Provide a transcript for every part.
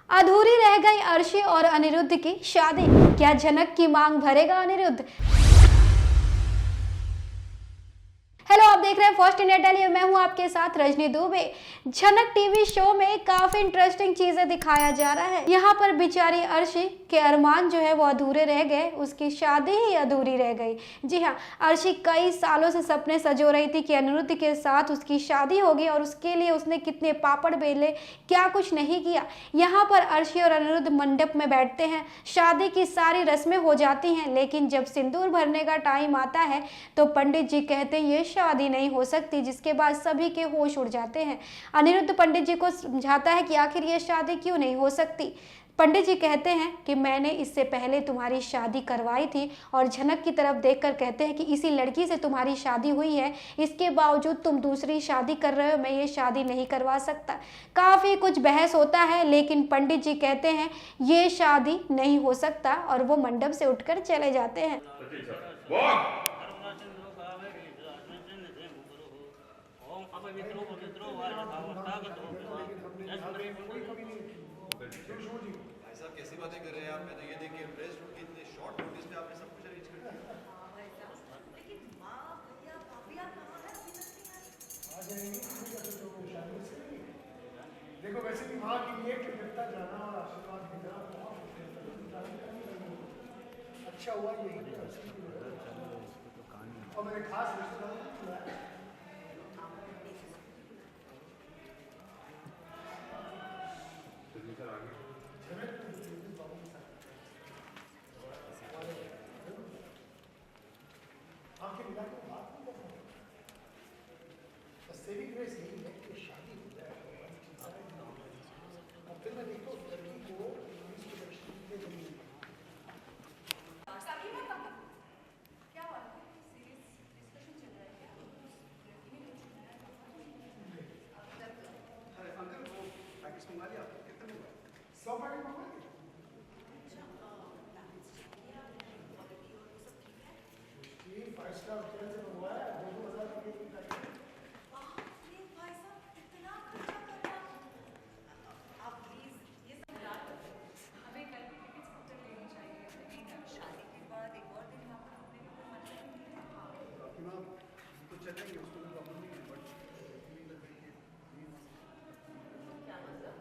अधूरी रह गई अर्शी और अनिरुद्ध की शादी। क्या जनक की मांग भरेगा अनिरुद्ध? हेलो, आप देख रहे हैं फर्स्ट इंडिया डेली। मैं हूं आपके साथ रजनी दुबे। जनक टीवी शो में काफी इंटरेस्टिंग चीजें दिखाया जा रहा है। यहाँ पर बेचारी अर्शी के अरमान जो है वो अधूरे रह गए, उसकी शादी ही अधूरी रह गई। जी हाँ, अर्शी कई सालों से सपने सजो रही थी कि अनिरुद्ध के साथ उसकी शादी होगी और उसके लिए उसने कितने पापड़ बेले, क्या कुछ नहीं किया। यहाँ पर अर्शी और अनिरुद्ध मंडप में बैठते हैं, शादी की सारी रस्में हो जाती हैं, लेकिन जब सिंदूर भरने का टाइम आता है तो पंडित जी कहते हैं ये शादी नहीं हो सकती, जिसके बाद सभी के होश उड़ जाते हैं। अनिरुद्ध पंडित जी को समझाता है कि आखिर ये शादी क्यों नहीं हो सकती। पंडित जी कहते हैं कि मैंने इससे पहले तुम्हारी शादी करवाई थी, और जनक की तरफ देखकर कहते हैं कि इसी लड़की से तुम्हारी शादी हुई है, इसके बावजूद तुम दूसरी शादी कर रहे हो, मैं ये शादी नहीं करवा सकता। काफ़ी कुछ बहस होता है, लेकिन पंडित जी कहते हैं ये शादी नहीं हो सकता, और वो मंडप से उठकर चले जाते हैं। भाई साहब कैसी बातें कर रहे हैं आप? मैं तो ये देख के इम्प्रेस्ड हूँ कि इतने शॉर्ट नोटिस पे आपने सब कुछ अरेंज कर दिया। हाँ भाई साहब, लेकिन माँ भैया भाभी आप कहाँ हैं? अभी तक नहीं आए। आ जाएंगे किसी का तो शादी से। देखो वैसे भी माँ के लिए कृतज्ञता जाना और आशीर्वाद देना बहुत अच्छा हुआ, यही और मेरे खास रिश्तेदारों को बुलाया। आंखें मिला के बात नहीं करना। बस सेविंग ग्रेस यही है कि शादी हो जाए और फिर मैं देखो उस लड़की को पुलिस की रक्षा दे दूंगी। क्या बात है? सीरियस डिस्कशन चल रहा है क्या? अरे अंकल वो पैकेज मंगा लिया आपने? कितने में हुआ? 100 पैकेट मंगवाएंगे। ये 5 स्टार होटल से मंगवाया, 2,000 रुपये की पैकेट। ये भाई साहब इतना खर्चा कर रहे हैं आप प्लीज ये सब याद रखें। हमें कल की टिकट्स बुक कर लेनी चाहिए, लेकिन शादी के बाद एक और दिन यहाँ पर रुकने का कोई मतलब ही नहीं है। आपकी माँ तो चलेंगे, उसको कोई प्रॉब्लम नहीं है, बट क्या मतलब?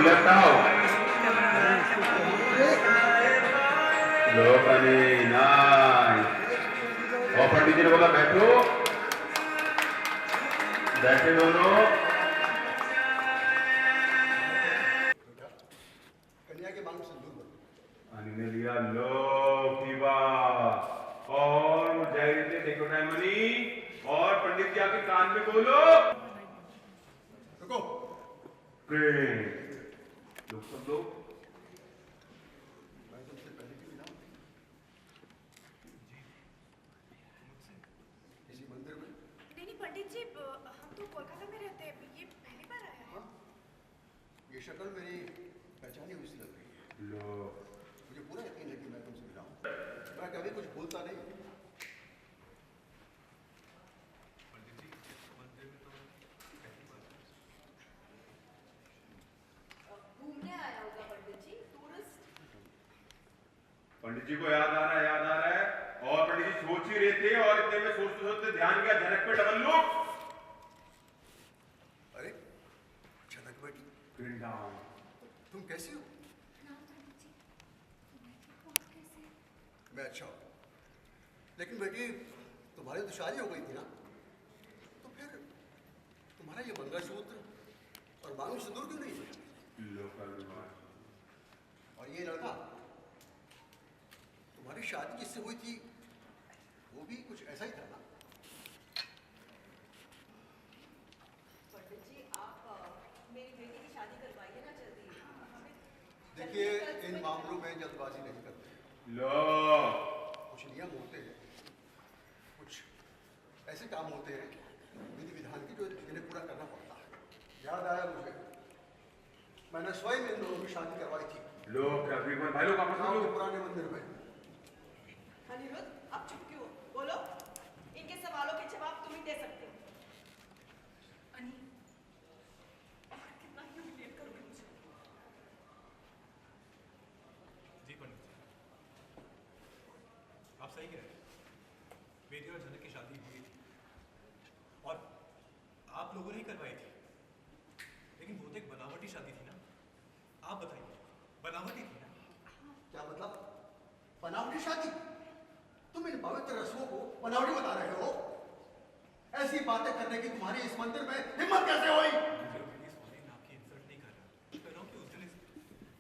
लेफ्ट लो कनी नाइस। और पंडित जी ने बोला बैठो, बैठे दोनों। कन्या के मांग सिंदूर बनो। अनि ने लिया लो की बात। और जय रीते देखो टाइमनी। और पंडित जी आके कान में बोलो रुको। प्रेम। लोग सब लोग मैं तुमसे पहले की मिला हूं। किसी मंदिर में? नहीं पंडित जी हम तो कोलकाता में रहते हैं, ये पहली बार आया है। हाँ, ये शक्ल मेरी पहचानी हुई सी लग रही है। लो मुझे पूरा यकीन है कि मैं तुमसे मिला हूं। मैं कभी कुछ भूलता नहीं। घूमने आया होगा पंडित जी, टूरिस्ट। पंडित जी को याद आ रहा है। और पंडित जी सोच ही रहे थे और इतने में सोचते सोचते ध्यान गया जनक पे डबल लुक। अरे जनक बेटी, वृंदावन। तुम कैसी हो? मैं अच्छा हूं। लेकिन बेटी तुम्हारी तो शादी हो गई थी ना, तो फिर तुम्हारा ये मंगलसूत्र और मांग सिंदूर क्यों नहीं है? लोकल विवाह। और ये लड़का तुम्हारी शादी जिससे हुई थी वो भी कुछ ऐसा ही था ना? पंडित जी आप मेरी बेटी की शादी करवाइए ना जल्दी। हमें देखिए इन मामलों में जल्दबाजी नहीं करते। लो कुछ नियम होते हैं, कुछ ऐसे काम होते हैं विधि विधान की जो जिन्हें पूरा करना पड़ता है। याद आया मुझे, मैंने स्वयं इन दोनों की शादी करवाई थी लोग भाई लोग आपस गांव में के पुराने मंदिर में। अनिरुद्ध आप चुप क्यों हो? बोलो, इनके सवालों के जवाब तुम ही दे सकते हो। अनि और कितना ह्यूमिलिएट करोगे मुझे? जी पंडित जी, आप सही कह रहे हैं। मेरी और जनक की शादी हुई थी और आप लोगों ने ही करवाई थी, लेकिन वो तो एक बनावटी शादी थी ना। आप बताइए, बनावटी थी ना? क्या मतलब बनावटी शादी? तुम इन पवित्र रस्मों को बनावटी बता रहे हो? ऐसी बातें करने की तुम्हारी इस मंदिर में हिम्मत कैसे हुई? मुझे प्लीज सॉरी, मैं आपकी इंसल्ट नहीं कर रहा। कह रहा हूँ कि उस दिन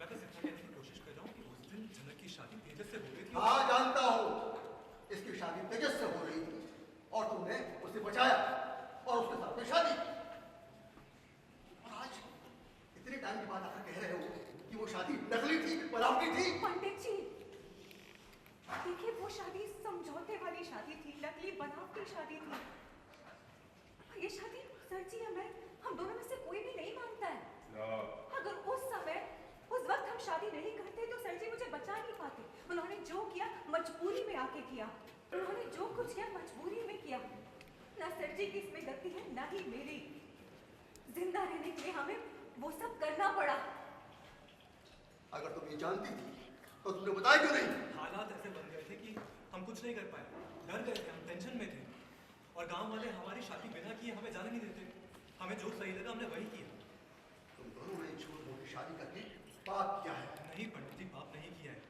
मैं बस इतना कहने की कोशिश कर रहा हूँ कि उस दिन जनक की शादी तेजस से हो रही थी। हाँ जानता हूँ, इसकी शादी तेजस से हो रही थी और तुमने उसे बचाया और उसके साथ में शादी। और आज इतने टाइम के बाद आकर कह रहे हो कि वो शादी नकली थी, बनावटी थी। पंडित जी देखिए, वो शादी समझौते वाली शादी थी, नकली बनावटी शादी थी। ये शादी सर जी हम दोनों में से कोई भी नहीं मानता है। अगर उस समय उस वक्त हम शादी नहीं करते तो सर जी मुझे बचा नहीं पाते। उन्होंने जो किया मजबूरी में आके किया, उन्होंने जो कुछ किया मजबूरी में किया। ना सर जी की इसमें गलती है ना ही मेरी। जिंदा रहने के लिए हमें वो सब करना पड़ा। अगर तुम ये जानती थी तो तुमने बताया क्यों नहीं? हालात ऐसे बन गए थे कि हम कुछ नहीं कर पाए, डर गए थे, हम टेंशन में थे और गांव वाले हमारी शादी बिना किए हमें जाने नहीं देते। हमें जो सही लगा हमने वही किया। तुम दोनों ने झूठ मूठ की शादी करके पाप किया है। नहीं पंडित जी, पाप नहीं किया है।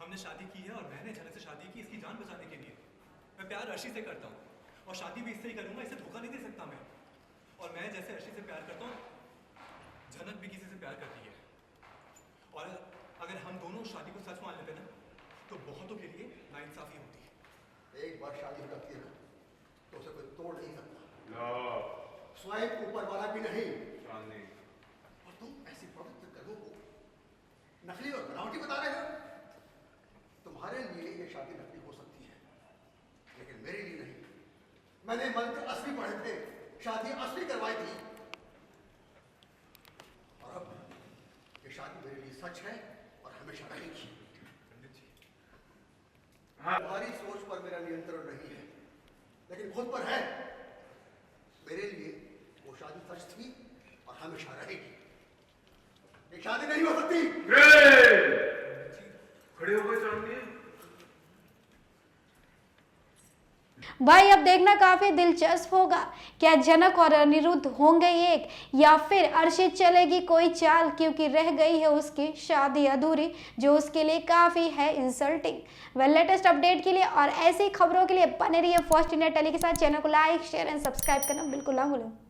हमने शादी की है और मैंने जनक से शादी की इसकी जान बचाने के लिए। मैं प्यार अर्शी से करता हूँ और शादी भी इससे ही करूँगा, इसे धोखा नहीं दे सकता मैं। और मैं जैसे अर्शी से प्यार करता हूँ, जनक भी किसी से प्यार करती है। और अगर हम दोनों शादी को सच मान लेते ना तो बहुतों के लिए नाइंसाफी होती है। एक बार शादी हो जाती है ना तो उसे कोई तोड़ नहीं सकता, स्वयं ऊपर वाला भी नहीं। और तुम ऐसी पवित्र कर्मों को नकली और बनावटी बता रहे हो? तुम्हारे लिए ये शादी नकली हो सकती है लेकिन मेरे लिए नहीं। मैंने मंत्र असली पढ़े थे, शादी असली करवाई थी और अब ये शादी मेरे लिए सच है और हमेशा रहेगी। पंडित जी, तुम्हारी सोच पर मेरा नियंत्रण नहीं है लेकिन खुद पर है। मेरे लिए वो शादी सच थी और हमेशा रहेगी। ये शादी नहीं हो सकती। खड़े हो गए सामने। भाई अब देखना काफी दिलचस्प होगा, क्या जनक और अनिरुद्ध होंगे एक, या फिर अर्शी चलेगी कोई चाल, क्योंकि रह गई है उसकी शादी अधूरी, जो उसके लिए काफी है इंसल्टिंग। लेटेस्ट अपडेट के लिए और ऐसी खबरों के लिए बने रहिए फर्स्ट इंडिया टेली के साथ। चैनल को लाइक शेयर एंड सब्सक्राइब करना बिल्कुल ना भूलें।